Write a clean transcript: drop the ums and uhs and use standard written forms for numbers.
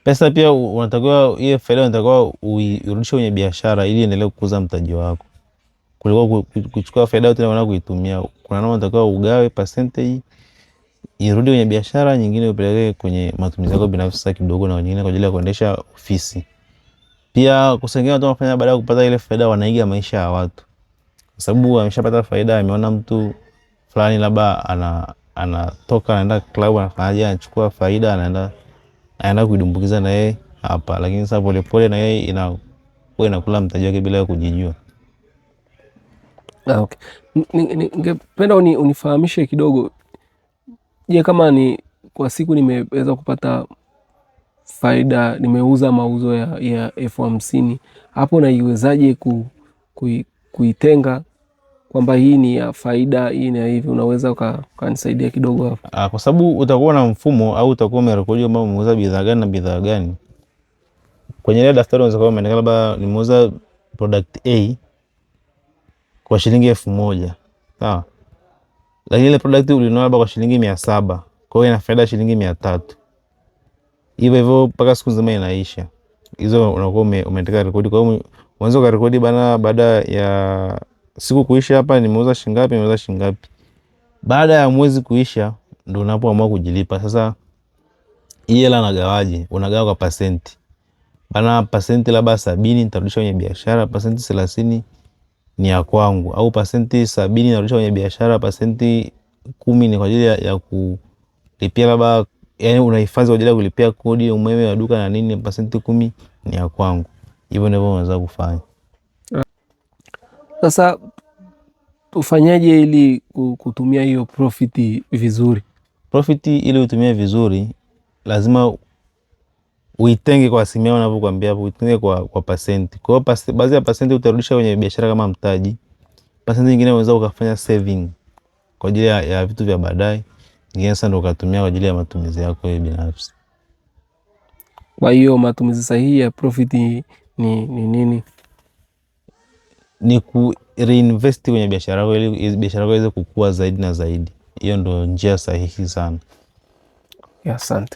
Pesa pia unatakiwa hiyo faida unatakiwa uirudishe kwenye biashara ili endelee kukuza mtaji wako. Kuliko kuchukua faida yote na kuitumia. Kuna namna unatakiwa ugawe percentage irudi kwenye biashara, nyingine upeleke kwenye matumizi yako binafsi kidogo, na nyingine kwa ajili ya kuendesha ofisi. Pia kusengea watu wanafanya baada ya kupata ile faida wanaiga maisha ya watu. Kwa sababu ameshapata faida, ameona mtu fulani labda anatoka anaenda club anafanyaje, anachukua faida anaenda kuidumbukiza na yeye hapa, lakini sasa polepole na yeye inakula mtaji wake bila kujijua. Okay. Ningependa unifahamishe kidogo, je, kama ni kwa siku nimeweza kupata faida, nimeuza mauzo ya 50,000, hapo naiwezaje kuitenga kwamba hii ni ya faida, hii ni ya hivi? Unaweza ukanisaidia kidogo hapo? Kwa sababu utakuwa na mfumo au utakuwa umerekodi kwamba umeuza bidhaa gani na bidhaa gani. Kwenye ile daftari unaweza kuwa umeandika labda nimeuza product A kwa shilingi 1,000. Sawa? Lakini ile product ulinunua labda kwa shilingi 700. Kwa hiyo ina faida shilingi 300. Hivyo hivyo mpaka siku nzima inaisha. Hizo unakuwa umeandika rekodi. Kwa hiyo unaweza kurekodi bana, baada ya siku kuisha hapa nimeuza shilingi ngapi, nimeuza shilingi ngapi. Baada ya mwezi kuisha ndio unapoamua kujilipa. Sasa hii hela nagawaje? Unagawa kwa percent. Bana, percent labda 70 nitarudisha kwenye biashara, percent 30 ni ya kwangu, au percent 70 narudisha kwenye biashara, percent 10 ni kwa ajili ya kulipia labda, yani unahifadhi kwa ajili ya kulipia kodi, umeme wa duka na nini, percent 10 ni ya kwangu. Hivyo ndivyo unaweza kufanya. Sasa ufanyaje ili kutumia hiyo profit vizuri? Profit ili utumie vizuri lazima uitenge kwa asilimia wanavyokuambia hapo, uitenge kwa percent. Kwa hiyo baadhi ya percent utarudisha kwenye biashara kama mtaji. Percent nyingine unaweza ukafanya saving kwa ajili ya vitu vya baadaye. Nyingine sasa ndio ukatumia kwa ajili ya matumizi yako wewe binafsi. Kwa hiyo matumizi sahihi ya profit ni nini? Ni ku reinvest kwenye biashara yako ili biashara yako iweze kukua zaidi na zaidi. Hiyo ndio njia sahihi sana. Asante.